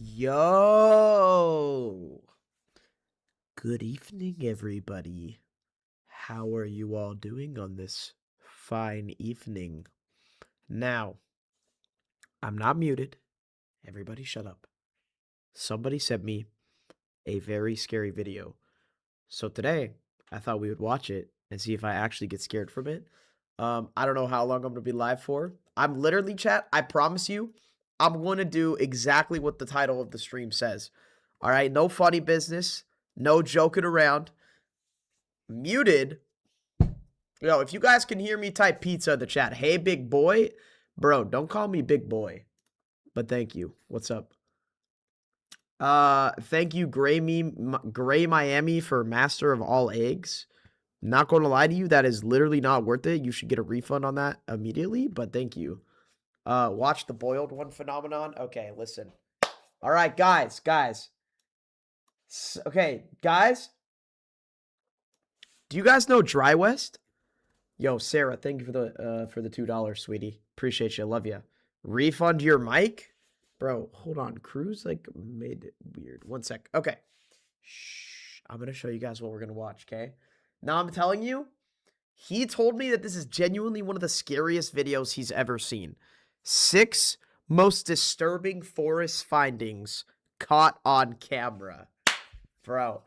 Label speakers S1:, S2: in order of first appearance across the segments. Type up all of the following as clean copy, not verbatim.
S1: Yo! Good evening, everybody. How are you all doing on this fine evening? Now, I'm not muted. Everybody shut up. Somebody sent me a very scary video. So today, I thought we would watch it and see if I actually get scared from it. I don't know how long I'm going to be live for. I'm literally, chat, I promise you, I'm going to do exactly what the title of the stream says. All right, no funny business, no joking around. Muted. Yo, if you guys can hear me, type pizza in the chat. Hey, big boy. Bro, don't call me big boy. But thank you. What's up? Thank you, Gray Miami, for master of all eggs. Not going to lie to you, that is literally not worth it. You should get a refund on that immediately, but thank you. Watch the boiled one phenomenon. Okay, listen. All right, guys. Okay, guys. Do you guys know Dry West? Yo, Sarah, thank you for the $2, sweetie. Appreciate you. Love you. Refund your mic? Bro, hold on. Cruz like made it weird. One sec. Okay. Shh. I'm going to show you guys what we're going to watch, okay? Now I'm telling you, he told me that this is genuinely one of the scariest videos he's ever seen. 6 most disturbing forest findings caught on camera. Bro,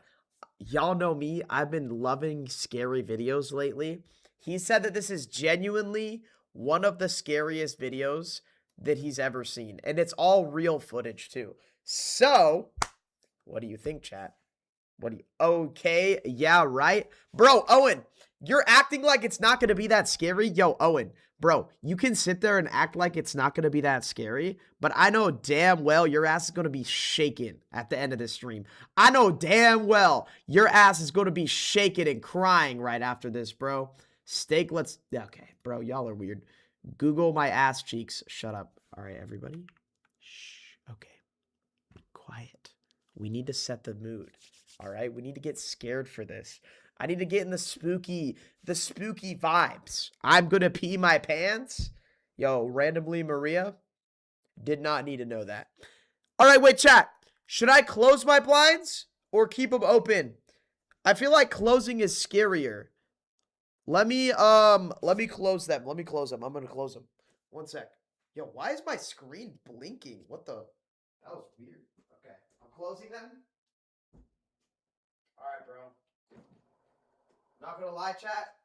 S1: y'all know me. I've been loving scary videos lately. He said that this is genuinely one of the scariest videos that he's ever seen. And it's all real footage, too. So, what do you think, chat? What do you... Okay, yeah, right? Bro, Owen, you're acting like it's not going to be that scary. Yo, Owen, bro, you can sit there and act like it's not going to be that scary, but I know damn well your ass is going to be shaking at the end of this stream. I know damn well your ass is going to be shaking and crying right after this, bro. Steak, let's... Okay, bro, y'all are weird. Google my ass cheeks. Shut up. All right, everybody. Shh. Okay. Quiet. We need to set the mood. All right, we need to get scared for this. I need to get in the spooky vibes. I'm gonna pee my pants. Yo, randomly Maria did not need to know that. All right, wait, chat. Should I close my blinds or keep them open? I feel like closing is scarier. Let me close them. Let me close them. I'm gonna close them. One sec. Yo, why is my screen blinking? What the? That was weird. Okay, I'm closing them. All right, bro. Not gonna lie, chat.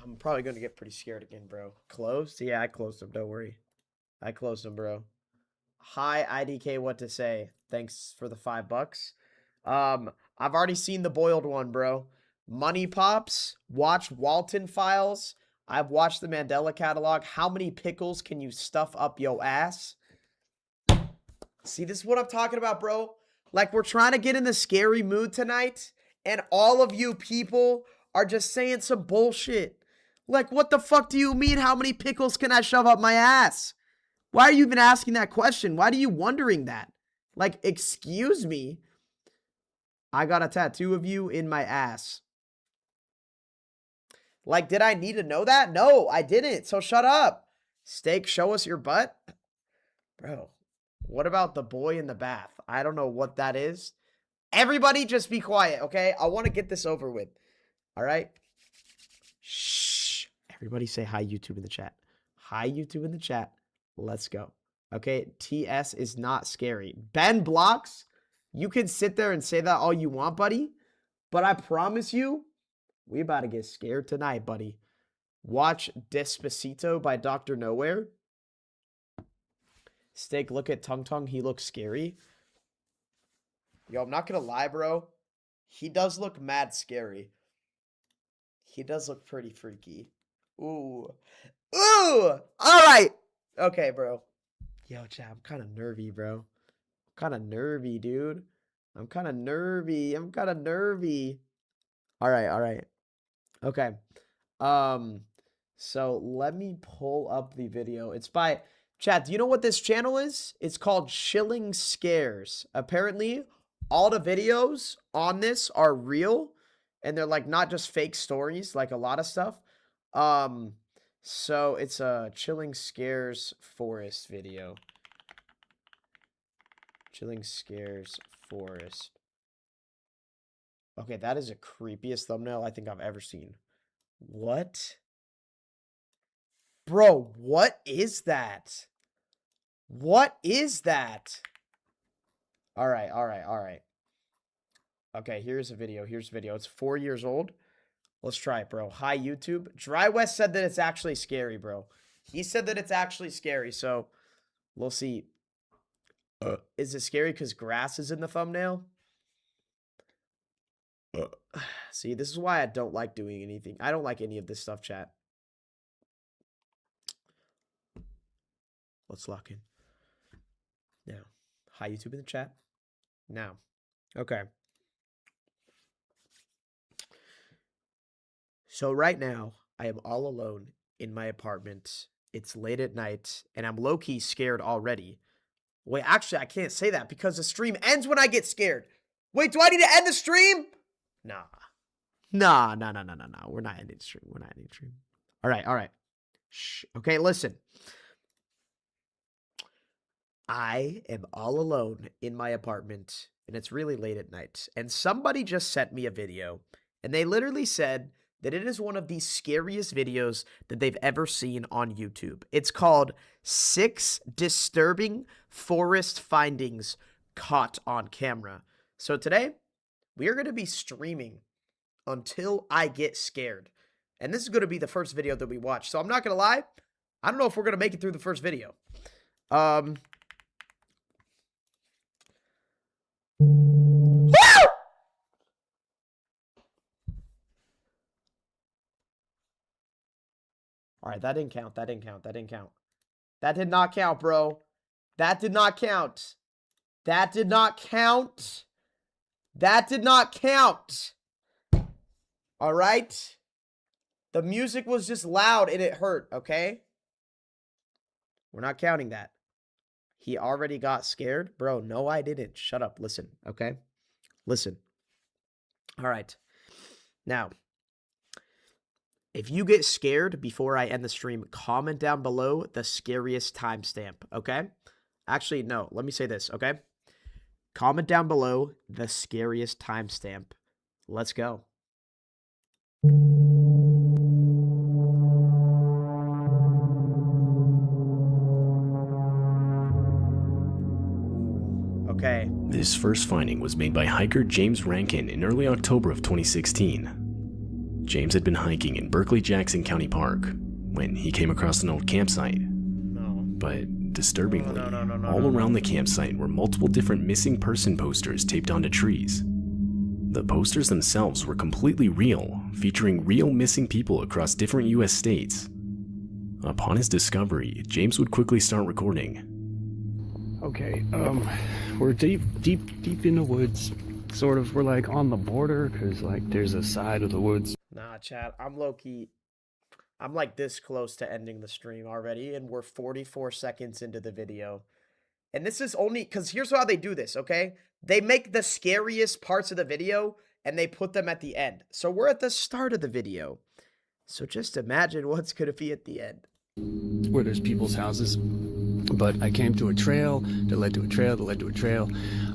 S1: I'm probably gonna get pretty scared again, bro. Closed? Yeah, I closed them. Don't worry. I closed them, bro. Hi, IDK. What to say? Thanks for the $5. I've already seen the boiled one, bro. Money Pops. Watched Walton Files. I've watched the Mandela Catalog. How many pickles can you stuff up yo ass? See, this is what I'm talking about, bro. Like, we're trying to get in the scary mood tonight, and all of you people are just saying some bullshit. Like, what the fuck do you mean? How many pickles can I shove up my ass? Why are you even asking that question? Why are you wondering that? Like, excuse me. I got a tattoo of you in my ass. Like, did I need to know that? No, I didn't. So shut up. Steak, show us your butt. Bro, what about the boy in the bath? I don't know what that is. Everybody just be quiet, okay? I want to get this over with. All right? Shh. Everybody say hi, YouTube, in the chat. Hi, YouTube, in the chat. Let's go. Okay? TS is not scary. Ben Blocks, you can sit there and say that all you want, buddy. But I promise you, we about to get scared tonight, buddy. Watch Despacito by Dr. Nowhere. Steak, look at Tung Tung. He looks scary. Yo, I'm not gonna lie, bro. He does look mad scary. He does look pretty freaky. Ooh. Ooh! Alright! Okay, bro. Yo, chat, I'm kind of nervy, bro. I'm kind of nervy, dude. I'm kind of nervy. Alright. Okay. So let me pull up the video. It's by... Chat, do you know what this channel is? It's called Chilling Scares. Apparently, all the videos on this are real, and they're like not just fake stories, like a lot of stuff. So it's a Chilling Scares forest video. Chilling scares forest. Okay, that is the creepiest thumbnail I think I've ever seen. What? Bro, what is that? What is that? All right, all right, all right. Okay, here's a video. Here's a video. It's 4 years old. Let's try it, bro. Hi, YouTube. Dry West said that it's actually scary, bro. He said that it's actually scary, so we'll see. Is it scary because grass is in the thumbnail? See, this is why I don't like doing anything. I don't like any of this stuff, chat. Let's lock in. Now. Hi, YouTube in the chat. Now. Okay. So right now, I am all alone in my apartment. It's late at night, and I'm low-key scared already. Wait, actually, I can't say that because the stream ends when I get scared. Wait, do I need to end the stream? Nah. Nah. We're not ending the stream. We're not ending the stream. All right, all right. Shh. Okay, listen. I am all alone in my apartment, and it's really late at night. And somebody just sent me a video, and they literally said that it is one of the scariest videos that they've ever seen on YouTube. It's called 6 Disturbing Forest Findings Caught on Camera. So today, we are going to be streaming until I get scared. And this is going to be the first video that we watch. So I'm not going to lie, I don't know if we're going to make it through the first video. All right, that didn't count. That didn't count. That didn't count. That did not count, bro. That did not count. That did not count. That did not count. All right? The music was just loud and it hurt, okay? We're not counting that. He already got scared? Bro, no, I didn't. Shut up. Listen, okay? Listen. All right. Now, if you get scared before I end the stream, comment down below the scariest timestamp, okay? Actually, no. Let me say this, okay? Comment down below the scariest timestamp. Let's go. Okay.
S2: This first finding was made by hiker James Rankin in early October of 2016. James had been hiking in Berkeley-Jackson County Park when he came across an old campsite.
S1: No.
S2: But disturbingly, all around the campsite were multiple different missing person posters taped onto trees. The posters themselves were completely real, featuring real missing people across different US states. Upon his discovery, James would quickly start recording.
S3: Okay, we're deep in the woods. Sort of, we're like on the border, because like there's a side of the woods.
S1: Nah, chat, I'm low-key. I'm like this close to ending the stream already, and we're 44 seconds into the video. And this is only, because here's how they do this, okay? They make the scariest parts of the video, and they put them at the end. So we're at the start of the video. So just imagine what's going to be at the end.
S3: Where there's people's houses. But I came to a trail that led to a trail that led to a trail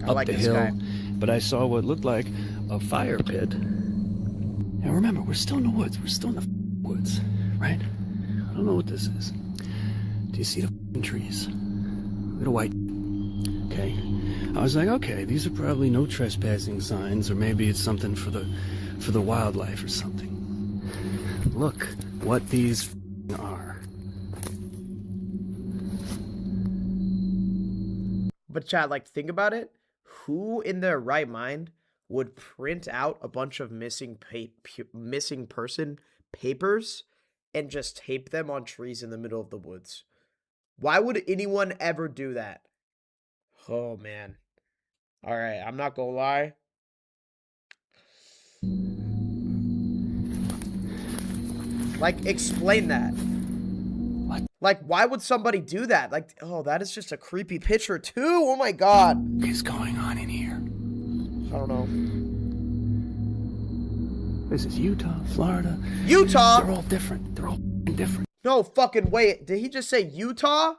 S3: up the hill. But I saw what looked like a fire pit. Now remember, we're still in the woods. We're still in the woods, right? I don't know what this is. Do you see the trees? Look at a white. Okay. I was like, okay, these are probably no trespassing signs, or maybe it's something for the wildlife or something. Look what these are.
S1: But chat, like, think about it. Who in their right mind would print out a bunch of missing person papers and just tape them on trees in the middle of the woods? Why would anyone ever do that? Oh, man. All right, I'm not gonna lie. Like, explain that.
S3: What?
S1: Like, why would somebody do that? Like, oh, that is just a creepy picture, too. Oh, my God.
S3: What is going on in here?
S1: I don't know.
S3: This is Utah, Florida.
S1: Utah?
S3: They're all different. They're all different.
S1: No fucking way. Did he just say Utah?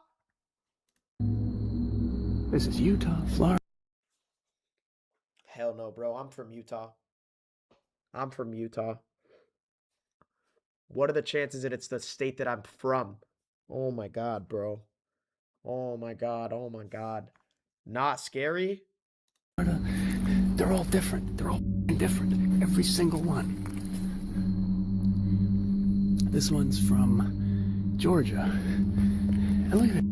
S3: This is Utah, Florida.
S1: Hell no, bro. I'm from Utah. I'm from Utah. What are the chances that it's the state that I'm from? Oh my God, bro. Oh my God. Oh my God. Not scary?
S3: They're all different. They're all different. Every single one. This one's from Georgia. And look at it.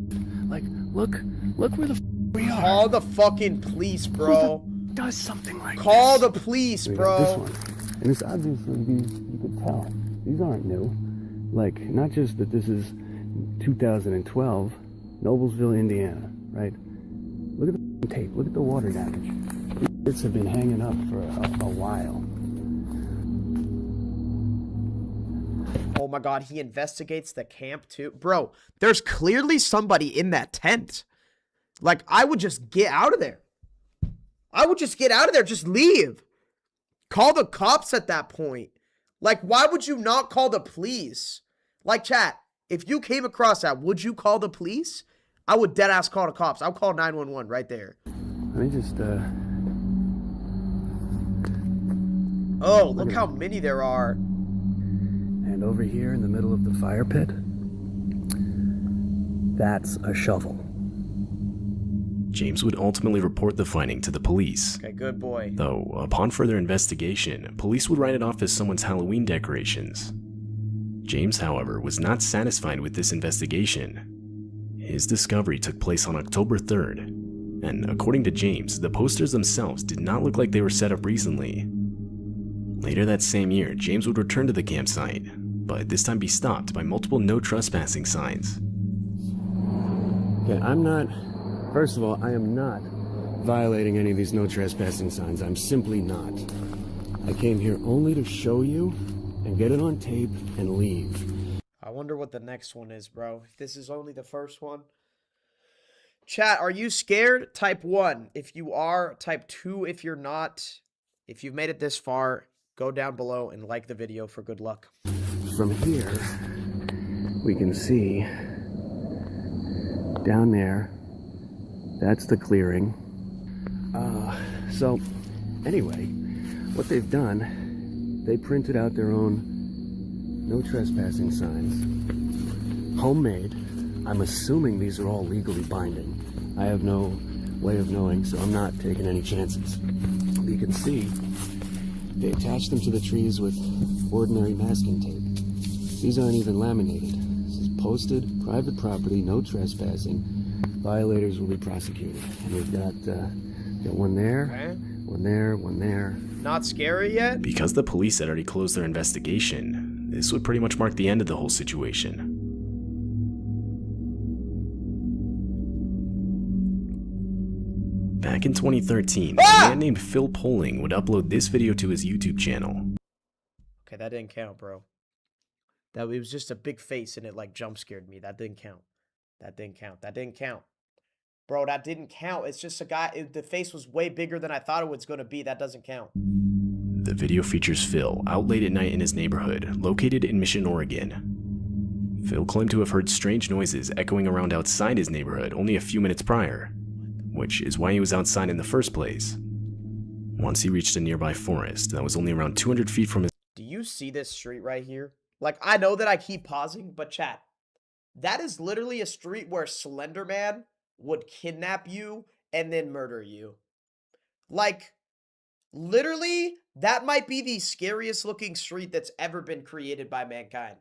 S3: Like, look where the we are.
S1: Call the fucking police, bro.
S3: Does something like
S1: Call
S3: this.
S1: the police,
S3: We got this
S1: bro.
S3: one. And it's obviously, you could tell, these aren't new. Like, not just that this is 2012, Noblesville, Indiana, right? Look at the tape. Look at the water damage. These bits have been hanging up for a while.
S1: Oh my God, he investigates the camp too. Bro, there's clearly somebody in that tent. Like, I would just get out of there. I would just get out of there. Just leave. Call the cops at that point. Like, why would you not call the police? Like, chat, if you came across that, would you call the police? I would deadass call the cops. I'll call 911 right there.
S3: Let me just,
S1: Oh, look how many there are.
S3: And over here in the middle of the fire pit, that's a shovel.
S2: James would ultimately report the finding to the police.
S1: Okay, good boy.
S2: Though, upon further investigation, police would write it off as someone's Halloween decorations. James, however, was not satisfied with this investigation. His discovery took place on October 3rd, and according to James, the posters themselves did not look like they were set up recently. Later that same year, James would return to the campsite, but this time be stopped by multiple no trespassing signs.
S3: Okay, first of all, I am not violating any of these no trespassing signs. I'm simply not. I came here only to show you and get it on tape and leave.
S1: I wonder what the next one is, bro. If this is only the first one. Chat, are you scared? Type 1 if you are. Type 2 if you're not. If you've made it this far, go down below and like the video for good luck.
S3: From here, we can see down there, that's the clearing. So anyway, what they've done, they printed out their own no trespassing signs, homemade. I'm assuming these are all legally binding. I have no way of knowing, so I'm not taking any chances. You can see they attached them to the trees with ordinary masking tape. These aren't even laminated. This is posted, private property, no trespassing. Violators will be prosecuted. And we've got one there,
S1: Okay.
S3: one there, one there.
S1: Not scary yet?
S2: Because the police had already closed their investigation, this would pretty much mark the end of the whole situation. Back in 2013, a man named Phil Poling would upload this video to his YouTube channel.
S1: Okay, that didn't count, bro. That it was just a big face and it like jump scared me. That didn't count. That didn't count. That didn't count. Bro, that didn't count. It's just a guy. The face was way bigger than I thought it was going to be. That doesn't count.
S2: The video features Phil out late at night in his neighborhood, located in Mission, Oregon. Phil claimed to have heard strange noises echoing around outside his neighborhood only a few minutes prior, which is why he was outside in the first place. Once he reached a nearby forest that was only around 200 feet from his...
S1: Do you see this street right here? Like, I know that I keep pausing, but chat, that is literally a street where Slender Man would kidnap you and then murder you. Like, literally, that might be the scariest looking street that's ever been created by mankind.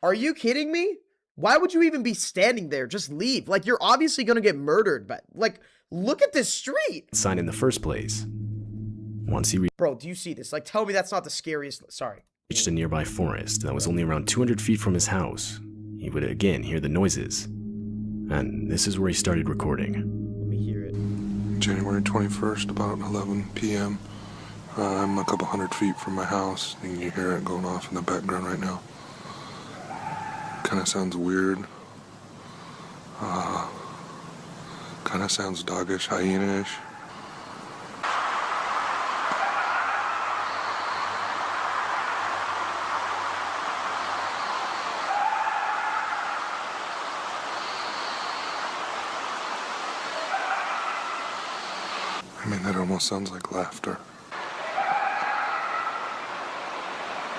S1: Are you kidding me? Why would you even be standing there? Just leave. Like, you're obviously going to get murdered. But, like, look at this street.
S2: ...sign in the first place. Once he
S1: Bro, do you see this? Like, tell me that's not the scariest... Sorry.
S2: reached a nearby forest that was only around 200 feet from his house, he would again hear the noises. And this is where he started recording.
S1: Let me hear it.
S4: January 21st, about 11 p.m. I'm a couple hundred feet from my house, and you hear it going off in the background right now. Kind of sounds weird. Kind of sounds doggish, hyena-ish. I mean, that almost sounds like laughter.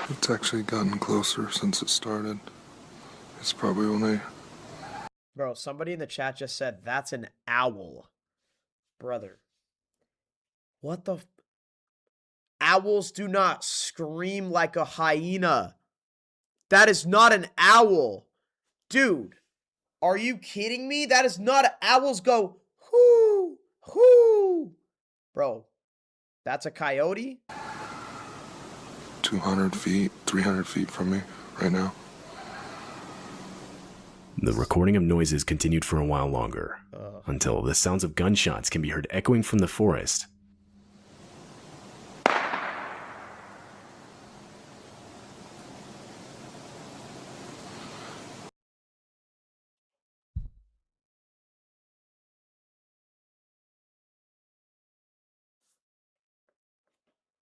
S4: It's actually gotten closer since it started. It's probably only...
S1: Bro, somebody in the chat just said, that's an owl. Brother. What the... Owls do not scream like a hyena. That is not an owl. Dude, are you kidding me? That is not... Owls go, whoo, whoo. Bro, that's a coyote?
S4: 200 feet, 300 feet from me right now.
S2: The recording of noises continued for a while longer, until the sounds of gunshots can be heard echoing from the forest.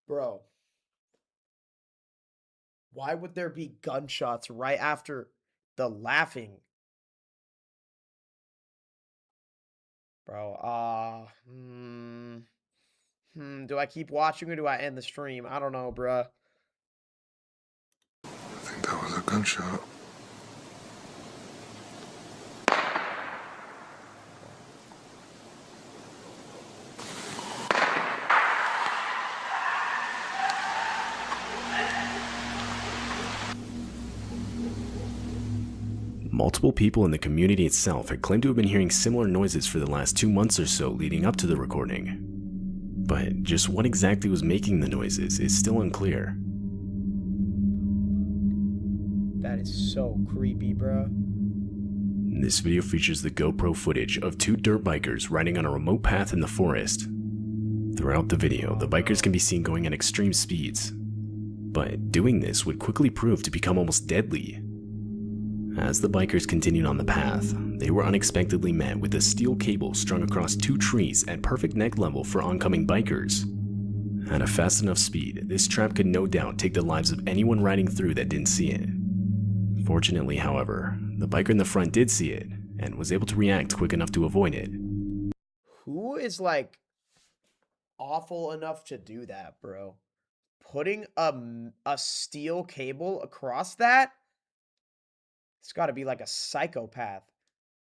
S1: Bro. Why would there be gunshots right after the laughing? Bro, do I keep watching or do I end the stream? I don't know, bruh.
S4: I think that was a gunshot.
S2: Multiple people in the community itself had claimed to have been hearing similar noises for the last 2 months or so leading up to the recording. But just what exactly was making the noises is still unclear.
S1: That is so creepy, bro.
S2: This video features the GoPro footage of 2 dirt bikers riding on a remote path in the forest. Throughout the video, the bikers can be seen going at extreme speeds. But doing this would quickly prove to become almost deadly. As the bikers continued on the path, they were unexpectedly met with a steel cable strung across 2 trees at perfect neck level for oncoming bikers. At a fast enough speed, this trap could no doubt take the lives of anyone riding through that didn't see it. Fortunately, however, the biker in the front did see it, and was able to react quick enough to avoid it.
S1: Who is, like, awful enough to do that, bro? Putting a steel cable across that? It's got to be like a psychopath.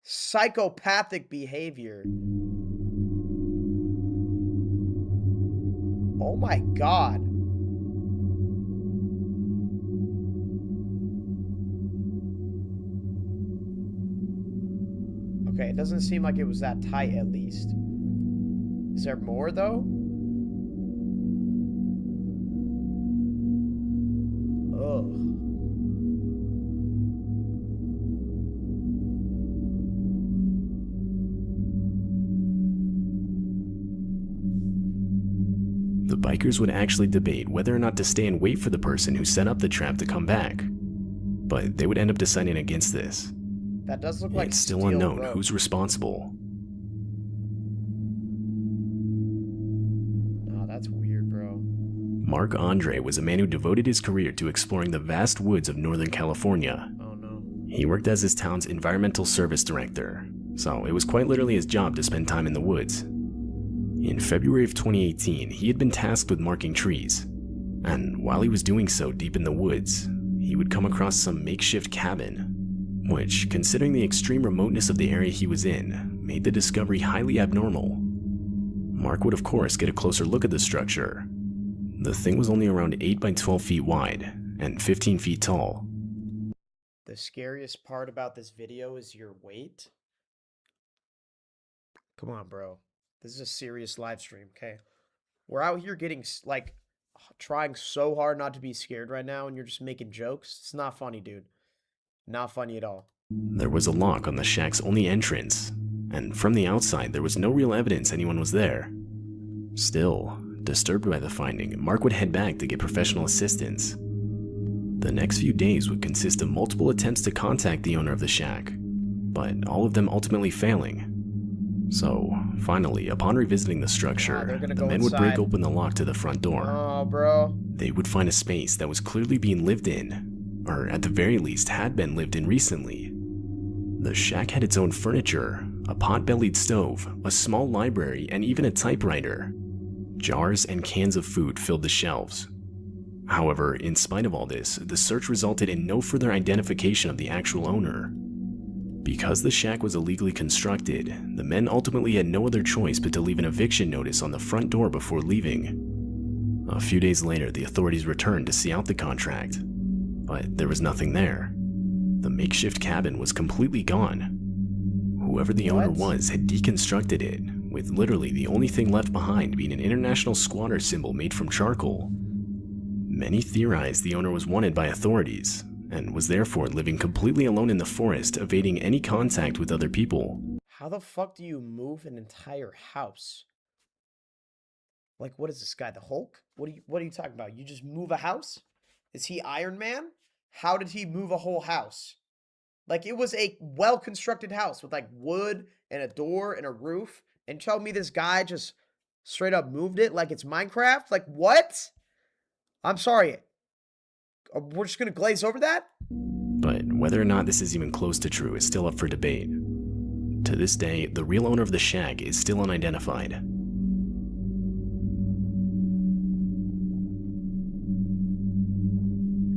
S1: Psychopathic behavior. Oh my god. Okay, it doesn't seem like it was that tight at least. Is there more though? Ugh.
S2: The bikers would actually debate whether or not to stay and wait for the person who set up the trap to come back. But they would end up deciding against this.
S1: That does look like
S2: it's still
S1: steel
S2: unknown
S1: rope.
S2: who's responsible.
S1: Oh, that's weird, bro.
S2: Mark Andre was a man who devoted his career to exploring the vast woods of Northern California.
S1: Oh no.
S2: He worked as his town's environmental service director, so it was quite literally his job to spend time in the woods. In February of 2018, he had been tasked with marking trees, and while he was doing so deep in the woods, he would come across some makeshift cabin, which, considering the extreme remoteness of the area he was in, made the discovery highly abnormal. Mark would of course get a closer look at the structure. The thing was only around 8 by 12 feet wide and 15 feet tall.
S1: The scariest part about this video is your weight. Come on, bro. This is a serious live stream, okay? We're out here getting, like, trying so hard not to be scared right now, and you're just making jokes. It's not funny, dude. Not funny at all.
S2: There was a lock on the shack's only entrance, and from the outside there was no real evidence anyone was there. Still, disturbed by the finding, Mark would head back to get professional assistance. The next few days would consist of multiple attempts to contact the owner of the shack, but all of them ultimately failing. So, finally, upon revisiting the structure, the men would break open the lock to the front door.
S1: Oh, bro.
S2: They would find a space that was clearly being lived in, or at the very least had been lived in recently. The shack had its own furniture, a pot-bellied stove, a small library, and even a typewriter. Jars and cans of food filled the shelves. However, in spite of all this, the search resulted in no further identification of the actual owner. Because the shack was illegally constructed, the men ultimately had no other choice but to leave an eviction notice on the front door before leaving. A few days later, the authorities returned to see out the contract, but there was nothing there. The makeshift cabin was completely gone. Whoever the owner was had deconstructed it, with literally the only thing left behind being an international squatter symbol made from charcoal. Many theorized the owner was wanted by authorities, and was therefore living completely alone in the forest, evading any contact with other people.
S1: How the fuck do you move an entire house? Like, what is this guy, the Hulk? What are you talking about? You just move a house? Is he Iron Man? How did he move a whole house? Like, it was a well-constructed house with, like, wood and a door and a roof. And tell me this guy just straight up moved it like it's Minecraft? Like, what? I'm sorry. We're just going to glaze over that?
S2: But whether or not this is even close to true is still up for debate. To this day, the real owner of the shack is still unidentified.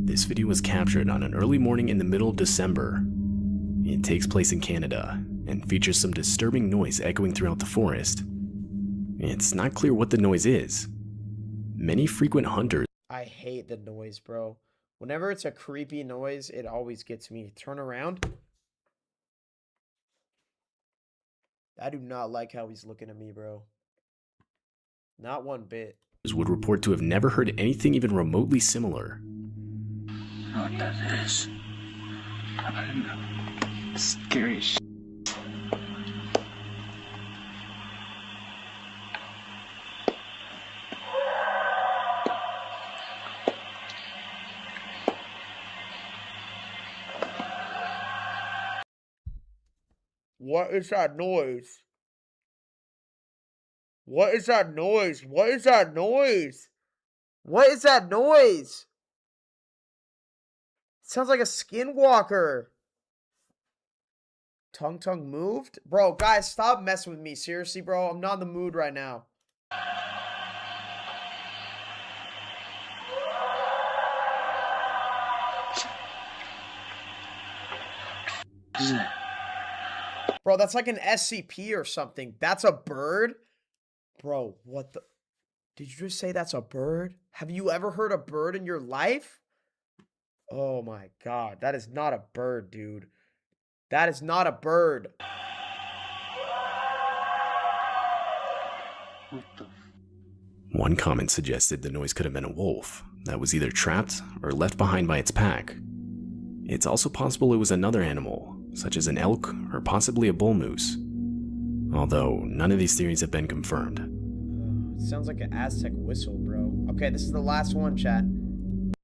S2: This video was captured on an early morning in the middle of December. It takes place in Canada and features some disturbing noise echoing throughout the forest. It's not clear what the noise is. Many frequent hunters.
S1: I hate the noise, bro. Whenever it's a creepy noise, it always gets me. Turn around. I do not like how he's looking at me, bro. Not one bit.
S2: Would report to have never heard anything even remotely similar.
S5: What that is? I don't know. Scary shit.
S1: What is that noise? What is that noise? What is that noise? What is that noise? It sounds like a skinwalker. Tongue moved? Bro, guys, stop messing with me. Seriously, bro. I'm not in the mood right now.
S5: What is that?
S1: Bro, that's like an SCP or something. That's a bird? Bro, what the... Did you just say that's a bird? Have you ever heard a bird in your life? Oh my god. That is not a bird, dude. That is not a bird.
S5: What the...
S2: One comment suggested the noise could have been a wolf that was either trapped or left behind by its pack. It's also possible it was another animal, such as an elk or possibly a bull moose. Although, none of these theories have been confirmed.
S1: It sounds like an Aztec whistle, bro. Okay, this is the last one, chat.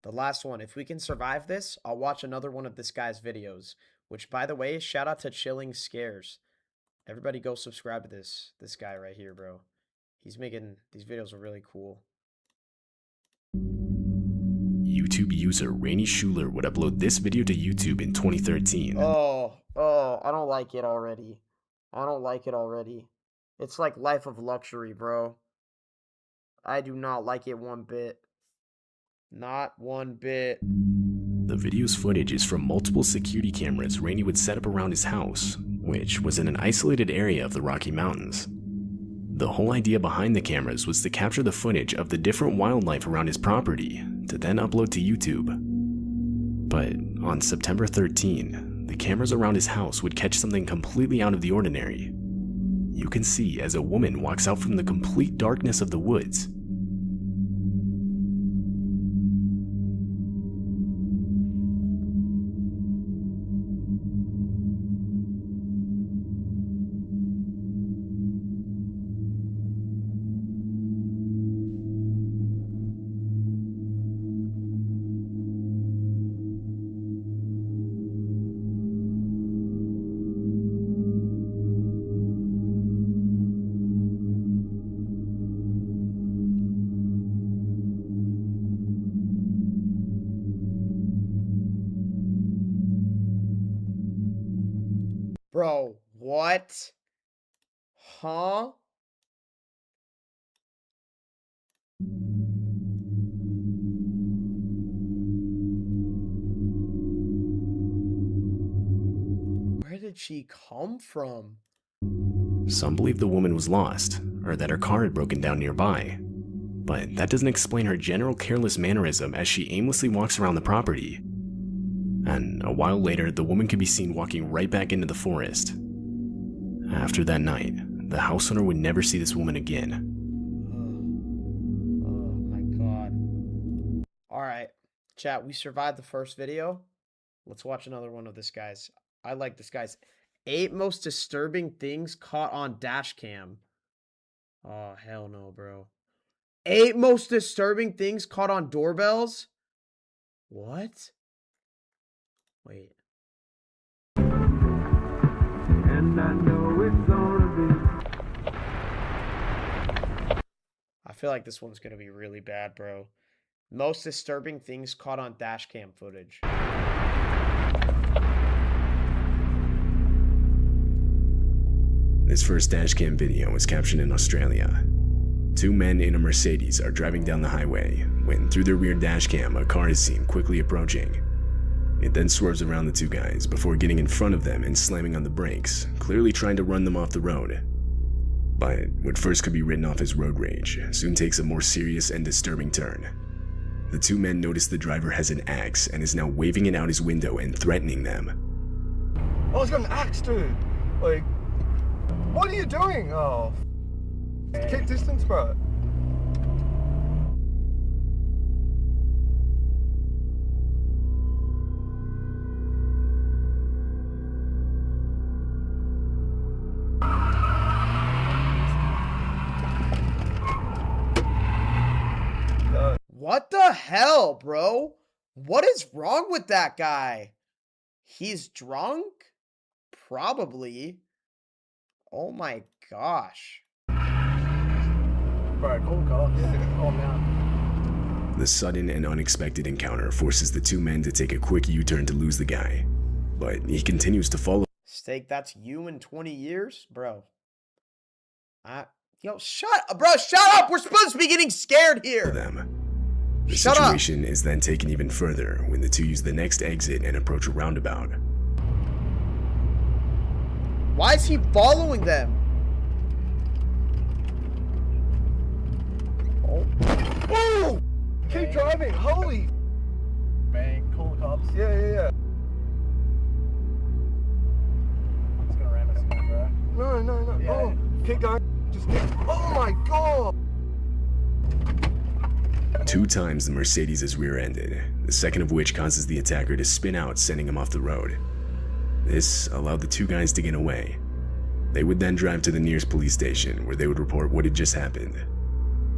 S1: The last one. If we can survive this, I'll watch another one of this guy's videos. Which, by the way, shout out to Chilling Scares. Everybody go subscribe to this guy right here, bro. He's making... These videos are really cool.
S2: YouTube user Rainy Schuler would upload this video to YouTube in 2013.
S1: Oh, I don't like it already. I don't like it already. It's like Life of Luxury, bro. I do not like it one bit. Not one bit.
S2: The video's footage is from multiple security cameras Rainy would set up around his house, which was in an isolated area of the Rocky Mountains. The whole idea behind the cameras was to capture the footage of the different wildlife around his property, to then upload to YouTube. But on September 13, the cameras around his house would catch something completely out of the ordinary. You can see as a woman walks out from the complete darkness of the woods.
S1: Bro, what? Huh? Where did she come from?
S2: Some believe the woman was lost, or that her car had broken down nearby. But that doesn't explain her general careless mannerism as she aimlessly walks around the property. And a while later, the woman could be seen walking right back into the forest. After that night, the house owner would never see this woman again.
S1: Oh my god. Alright, chat, we survived the first video. Let's watch another one of this guy's. I like this guy's 8 most disturbing things caught on dash cam. Oh, hell no, bro. 8 most disturbing things caught on doorbells? What? Wait.
S6: And I know it's gonna be.
S1: I feel like this one's gonna be really bad, bro. Most disturbing things caught on dash cam footage.
S2: This first dashcam video was captured in Australia. 2 men in a Mercedes are driving down the highway when, through their rear dashcam, a car is seen quickly approaching. It then swerves around the 2 guys before getting in front of them and slamming on the brakes, clearly trying to run them off the road. But what first could be written off as road rage soon takes a more serious and disturbing turn. The 2 men notice the driver has an axe and is now waving it out his window and threatening them.
S6: Oh, he's got an axe, dude. Like, what are you doing? Oh. Keep distance, bro.
S1: What the hell, bro? What is wrong with that guy? He's drunk? Probably. Oh my gosh.
S6: Bro, call cops. Yeah, calm down.
S2: The sudden and unexpected encounter forces the 2 men to take a quick U-turn to lose the guy, but he continues to follow
S1: Steak, that's you in 20 years? Bro. Yo, shut up! We're supposed to be getting scared here!
S2: them. The
S1: Shut up!
S2: situation is then taken even further when the 2 use the next exit and approach a roundabout.
S1: Why is he following them?
S6: Whoa! Keep driving, holy! Man, call the cops. Yeah. It's gonna ram us again, bro. No. Yeah. Oh, keep going. Just keep. Oh my god!
S2: 2 times the Mercedes is rear-ended, the second of which causes the attacker to spin out, sending him off the road. This allowed the 2 guys to get away. They would then drive to the nearest police station, where they would report what had just happened.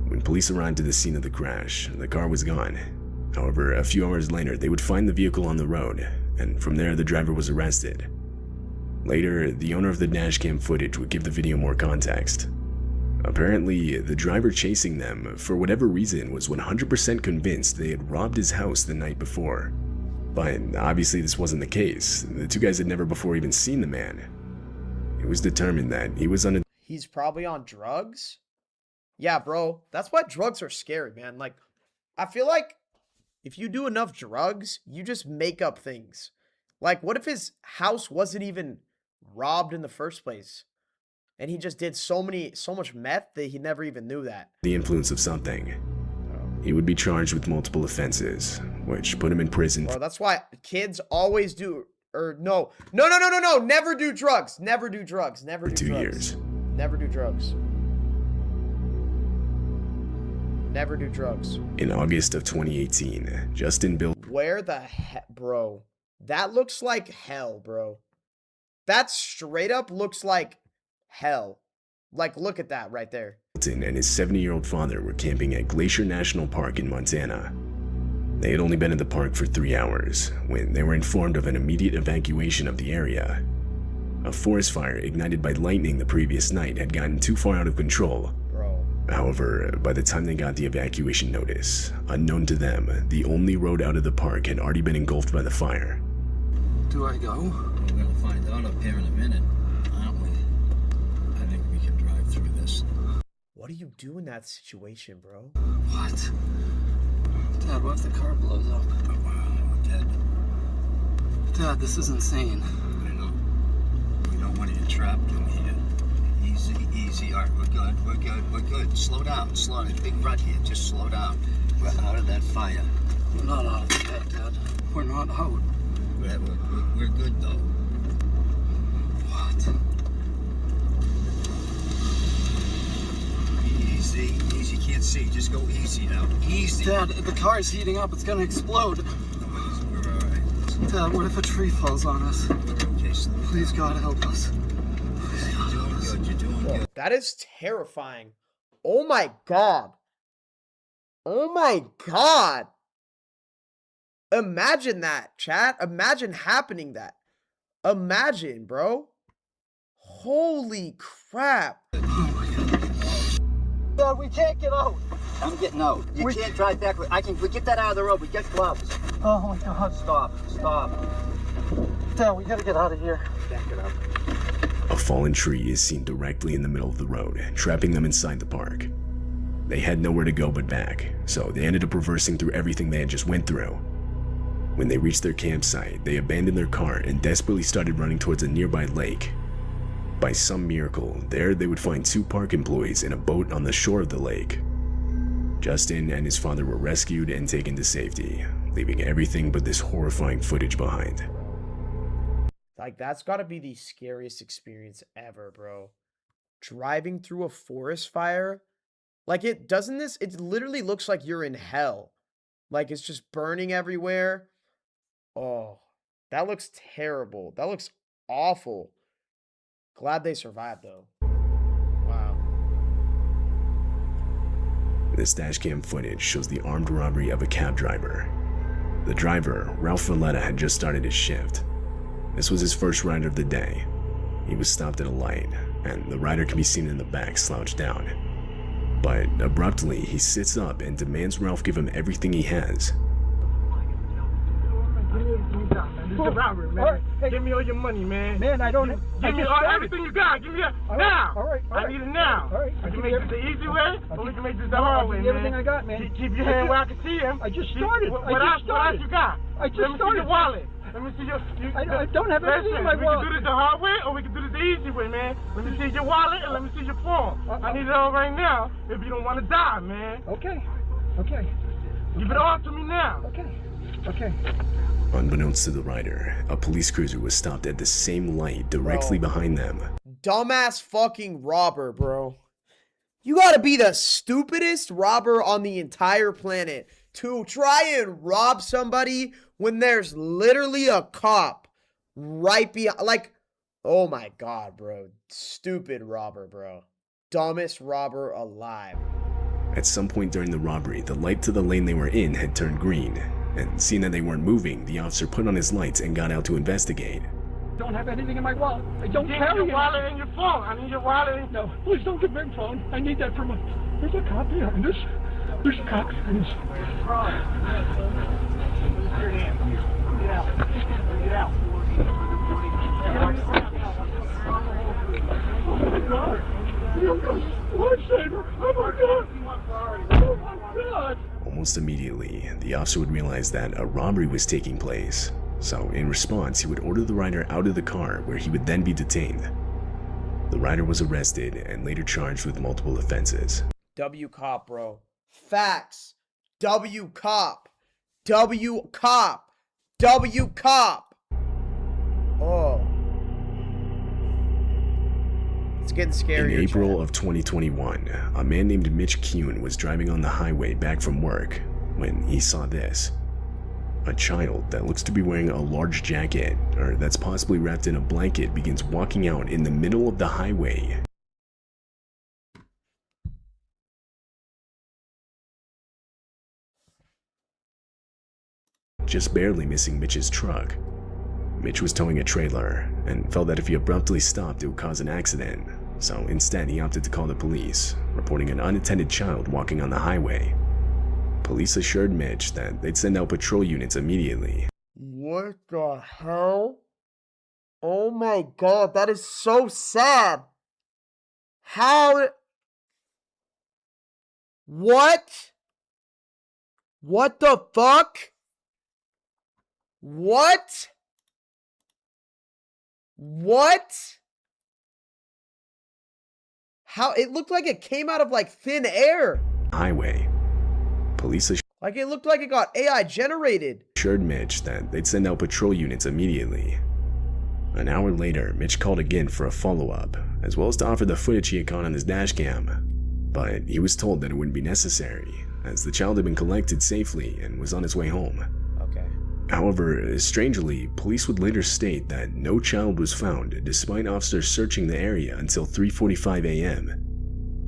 S2: When police arrived to the scene of the crash, the car was gone. However, a few hours later, they would find the vehicle on the road, and from there the driver was arrested. Later, the owner of the dashcam footage would give the video more context. Apparently, the driver chasing them, for whatever reason, was 100% convinced they had robbed his house the night before. But obviously this wasn't the case. The 2 guys had never before even seen the man. It was determined that he was on a
S1: He's probably on drugs? Yeah, bro. That's why drugs are scary, man. Like, I feel like if you do enough drugs, you just make up things. Like, what if his house wasn't even robbed in the first place? And he just did so much meth that he never even knew that.
S2: the influence of something. He would be charged with multiple offenses, which put him in prison
S1: Bro, that's why kids always do, no. Never do drugs. Never do drugs. Never
S2: for
S1: do
S2: 2
S1: drugs.
S2: years.
S1: Never do drugs. Never do drugs.
S2: In August of 2018, Justin Bill
S1: Where the heck, bro? That looks like hell, bro. That straight up looks like hell. Like, look at that right there.
S2: Hilton and his 70-year-old father were camping at Glacier National Park in Montana. They had only been at the park for 3 hours when they were informed of an immediate evacuation of the area. A forest fire ignited by lightning the previous night had gotten too far out of control.
S1: Bro.
S2: However, by the time they got the evacuation notice, unknown to them, the only road out of the park had already been engulfed by the fire.
S4: Do I go?
S7: We're gonna find out up here in a minute, aren't we? I think we can drive through this.
S1: What do you do in that situation, bro?
S3: What? Dad, what if the car blows up?
S5: We're dead.
S3: Dad, this is insane.
S5: I know. We don't want you trapped in here. Easy, easy. All right, we're good. We're good. We're good. Slow down. Slow down. There's a big rut here. Just slow down. We're out of that fire.
S3: We're not out of it yet, Dad. We're not out.
S5: We're good, though.
S3: What?
S5: Easy. Easy. Can't see. Just go easy now. Easy.
S3: Dad, the car's heating up. It's gonna explode.
S5: We're all right.
S3: Dad, what if a tree falls on us?
S5: We're okay.
S3: Please, God, help us.
S5: You're doing good. You're doing good.
S1: That is terrifying. Oh my God. Oh my God. Imagine that, chat. Imagine happening that. Imagine, bro. Holy crap.
S3: Dad, we can't get out.
S5: I'm getting out. You can't drive back. We get that out of the road. We get gloves.
S3: Oh my God.
S5: Stop.
S3: Dad, we gotta get out of here.
S5: Back it up.
S2: A fallen tree is seen directly in the middle of the road, trapping them inside the park. They had nowhere to go but back, so they ended up reversing through everything they had just went through. When they reached their campsite, they abandoned their car and desperately started running towards a nearby lake. By some miracle, there they would find 2 park employees in a boat on the shore of the lake. Justin and his father were rescued and taken to safety, leaving everything but this horrifying footage behind.
S1: Like, that's got to be the scariest experience ever, bro. Driving through a forest fire. Like, it literally looks like you're in hell. Like, it's just burning everywhere. Oh, that looks terrible. That looks awful. Glad they survived, though. Wow.
S2: This dashcam footage shows the armed robbery of a cab driver. The driver, Ralph Valletta, had just started his shift. This was his first ride of the day. He was stopped at a light, and the rider can be seen in the back slouched down. But abruptly, he sits up and demands Ralph give him everything he has.
S6: This is a robbery, man. Right, hey, give me all your money, man. Man, I don't. Give me everything you got. Give me that now. All right. I need it now. All right. We can make this the easy way, or we can make this the hard way, man. Everything I got, man. Keep your hand where I can see him. I just started. What else you got? I just started. Let me see your wallet. Let me see your. I don't have anything in my wallet. We can do this the hard way, or we can do this the easy way, man. Let me see your wallet and let me see your phone. I need it all right now. If you don't want to die, man. Okay. Give it all to me now. Okay.
S2: Unbeknownst to the rider, a police cruiser was stopped at the same light directly behind them.
S1: Dumbass fucking robber, bro. You gotta be the stupidest robber on the entire planet to try and rob somebody when there's literally a cop right behind. Like, oh my God, bro. Stupid robber, bro. Dumbest robber alive.
S2: At some point during the robbery, the light to the lane they were in had turned green, and seeing that they weren't moving, the officer put on his lights and got out to investigate.
S6: Don't have anything in my wallet. I don't carry your wallet and your phone. I need your wallet. No, please don't give me your phone. I need that for my. There's a cop behind us. There's a cop behind us. Get out. Get out. Oh my God. Lifesaver. Oh my God. Oh my God.
S2: Almost immediately, the officer would realize that a robbery was taking place. So, in response, he would order the rider out of the car, where he would then be detained. The rider was arrested and later charged with multiple offenses.
S1: W cop, bro. Facts. W cop. W cop. W cop. Oh. It's getting scary.
S2: In April of 2021, a man named Mitch Kuhn was driving on the highway back from work when he saw this. A child that looks to be wearing a large jacket, or that's possibly wrapped in a blanket, begins walking out in the middle of the highway. Just barely missing Mitch's truck. Mitch was towing a trailer and felt that if he abruptly stopped, it would cause an accident. So instead, he opted to call the police, reporting an unattended child walking on the highway. Police assured Mitch that they'd send out patrol units immediately.
S1: What the hell? Oh my God, that is so sad. How? What? What the fuck? What? What? How it looked like it came out of like thin air.
S2: Highway. Police
S1: Like it looked like it got AI generated.
S2: assured Mitch that they'd send out patrol units immediately. An hour later, Mitch called again for a follow-up, as well as to offer the footage he had caught on his dash cam. But he was told that it wouldn't be necessary, as the child had been collected safely and was on his way home.
S1: Okay.
S2: However, strangely, police would later state that no child was found despite officers searching the area until 3:45 a.m.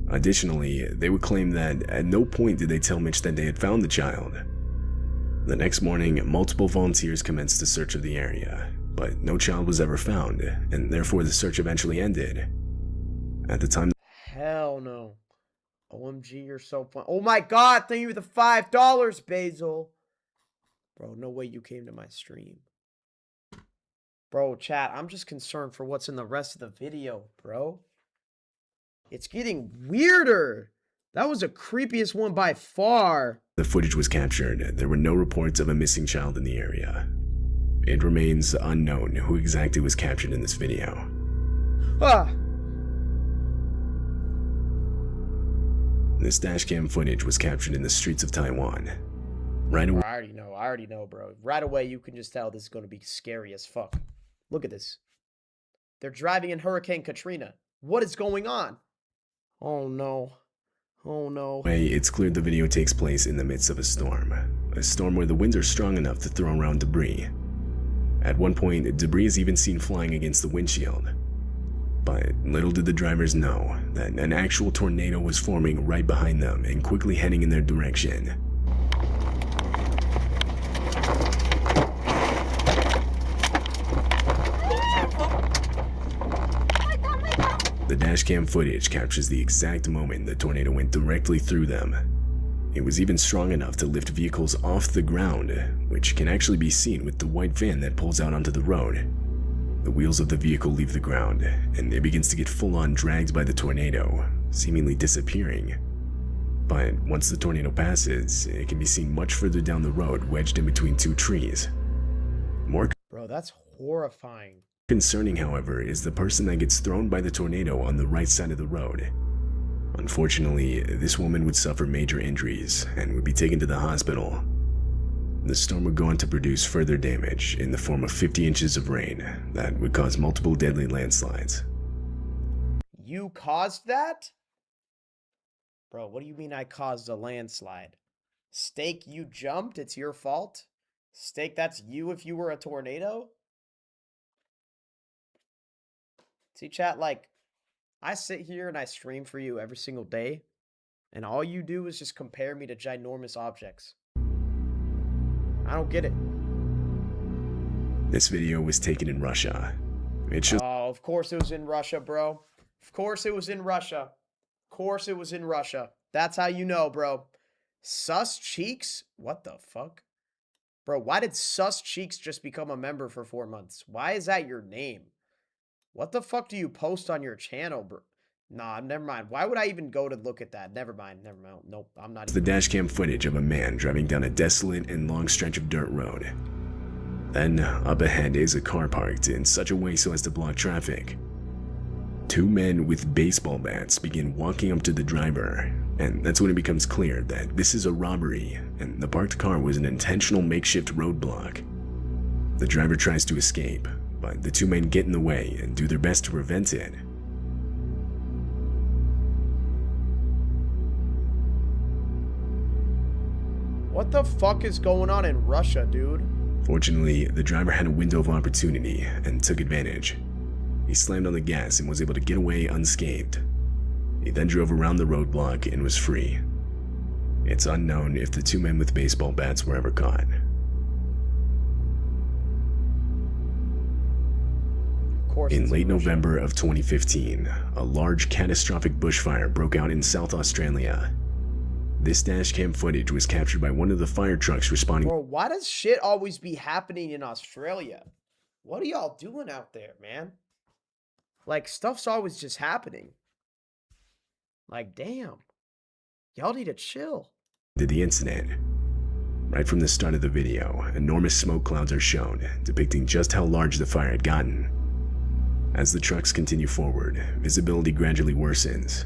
S2: Additionally, they would claim that at no point did they tell Mitch that they had found the child. The next morning, multiple volunteers commenced a search of the area, but no child was ever found, and therefore the search eventually ended. At the time,
S1: Hell no. OMG, you're so fun. Oh my god, thank you for the $5, Basil. Bro, no way you came to my stream. Bro, chat, I'm just concerned for what's in the rest of the video, bro. It's getting weirder. That was the creepiest one by far.
S2: the footage was captured, there were no reports of a missing child in the area. It remains unknown who exactly was captured in this video.
S1: Ah.
S2: This dashcam footage was captured in the streets of Taiwan. Right away,
S1: I already know, bro. Right away, you can just tell this is going to be scary as fuck. Look at this. They're driving in Hurricane Katrina. What is going on? Oh, no. Oh, no.
S2: it's clear the video takes place in the midst of a storm where the winds are strong enough to throw around debris. At one point, debris is even seen flying against the windshield. But little did the drivers know that an actual tornado was forming right behind them and quickly heading in their direction. The dashcam footage captures the exact moment the tornado went directly through them. It was even strong enough to lift vehicles off the ground, which can actually be seen with the white van that pulls out onto the road. The wheels of the vehicle leave the ground, and it begins to get full-on dragged by the tornado, seemingly disappearing. But once the tornado passes, it can be seen much further down the road, wedged in between two trees. More
S1: Bro, that's horrifying.
S2: concerning, however, is the person that gets thrown by the tornado on the right side of the road. Unfortunately, this woman would suffer major injuries and would be taken to the hospital. The storm would go on to produce further damage in the form of 50 inches of rain that would cause multiple deadly landslides.
S1: You caused that? Bro, what do you mean I caused a landslide? Steak, you jumped? It's your fault? Steak, that's you if you were a tornado? See, chat, like, I sit here and I stream for you every single day, and all you do is just compare me to ginormous objects. I don't get it.
S2: This video was taken in Russia. It shows
S1: Oh, of course it was in Russia, bro. Of course it was in Russia. Of course it was in Russia. That's how you know, bro. Sus Cheeks? What the fuck? Bro, why did Sus Cheeks just become a member for 4 months? Why is that your name? What the fuck do you post on your channel, bro? Nah, never mind. Why would I even go to look at that? Never mind. Never mind. Nope, I'm not
S2: the dashcam footage of a man driving down a desolate and long stretch of dirt road. Then, up ahead is a car parked in such a way so as to block traffic. Two men with baseball bats begin walking up to the driver, and that's when it becomes clear that this is a robbery, and the parked car was an intentional makeshift roadblock. The driver tries to escape, but the two men get in the way and do their best to prevent it.
S1: What the fuck is going on in Russia, dude?
S2: Fortunately, the driver had a window of opportunity and took advantage. He slammed on the gas and was able to get away unscathed. He then drove around the roadblock and was free. It's unknown if the two men with baseball bats were ever caught. In late November of 2015, a large catastrophic bushfire broke out in South Australia. This dashcam footage was captured by one of the fire trucks responding.
S1: Bro, why does shit always be happening in Australia? What are y'all doing out there, man? Like, stuff's always just happening. Like, damn. Y'all need to chill.
S2: The incident. Right from the start of the video, enormous smoke clouds are shown, depicting just how large the fire had gotten. As the trucks continue forward, visibility gradually worsens.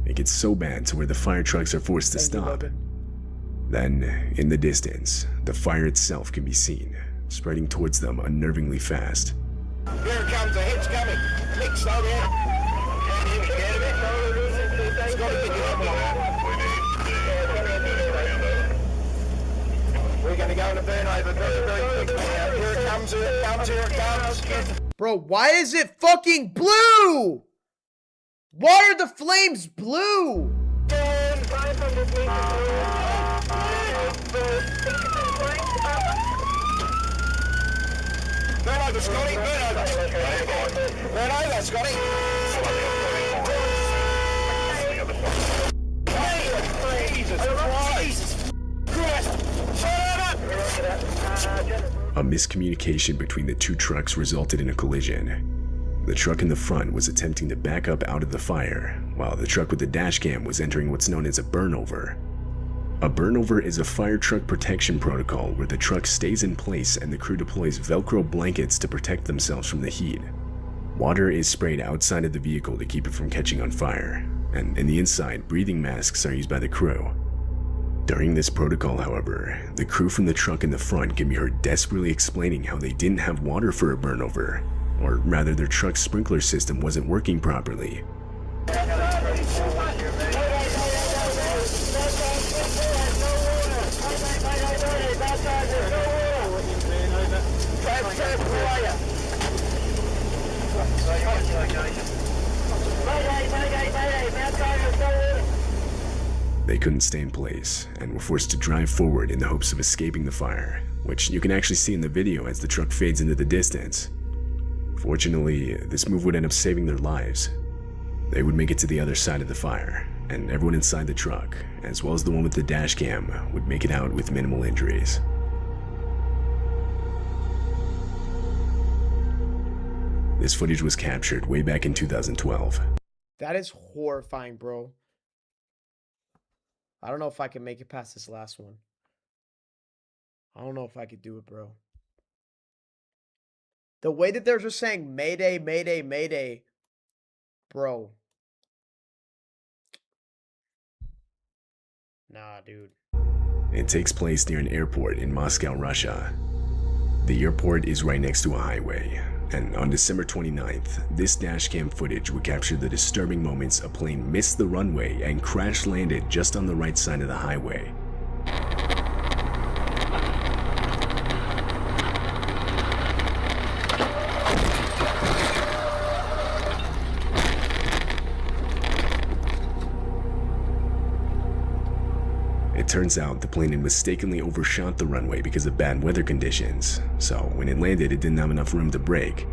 S2: It gets so bad to where the fire trucks are forced to stop. Then, in the distance, the fire itself can be seen, spreading towards them unnervingly fast.
S6: Here it comes, the hit's coming. Nick, slow down. We're going to go in a burn over very quickly now. Here it comes, here it comes, here it comes.
S1: Bro, why is it fucking blue? Why are the flames blue?
S6: Burn over, Scotty, burn over. Burn over, Scotty. Jesus Christ.
S2: A miscommunication between the two trucks resulted in a collision. The truck in the front was attempting to back up out of the fire, while the truck with the dash cam was entering what's known as a burnover. A burnover is a fire truck protection protocol where the truck stays in place and the crew deploys Velcro blankets to protect themselves from the heat. Water is sprayed outside of the vehicle to keep it from catching on fire, and in the inside, breathing masks are used by the crew. During this protocol, however, the crew from the truck in the front can be heard desperately explaining how they didn't have water for a burnover, or rather their truck's sprinkler system wasn't working properly. They couldn't stay in place and were forced to drive forward in the hopes of escaping the fire, which you can actually see in the video as the truck fades into the distance. Fortunately, this move would end up saving their lives. They would make it to the other side of the fire, and everyone inside the truck, as well as the one with the dash cam, would make it out with minimal injuries. This footage was captured way back in 2012.
S1: That is horrifying, bro. I don't know if I can make it past this last one. I don't know if I could do it, bro. The way that they're just saying Mayday, Mayday, Mayday, bro. Nah, dude.
S2: It takes place near an airport in Moscow, Russia. The airport is right next to a highway, and on December 29th, this dashcam footage would capture the disturbing moments a plane missed the runway and crash landed just on the right side of the highway. It turns out the plane had mistakenly overshot the runway because of bad weather conditions, so when it landed it didn't have enough room to brake.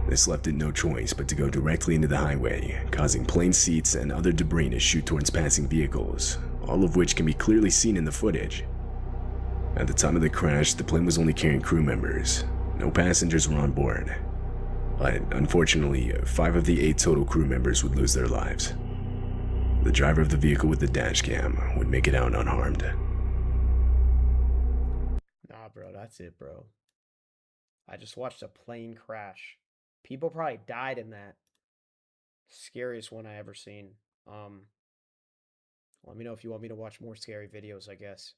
S2: This left it no choice but to go directly into the highway, causing plane seats and other debris to shoot towards passing vehicles, all of which can be clearly seen in the footage. At the time of the crash, the plane was only carrying crew members. No passengers were on board. But unfortunately, 5 of the 8 total crew members would lose their lives. The driver of the vehicle with the dash cam would make it out unharmed.
S1: Nah, bro, that's it, bro. I just watched a plane crash. People probably died in that. Scariest one I ever seen. Let me know if you want me to watch more scary videos, I guess.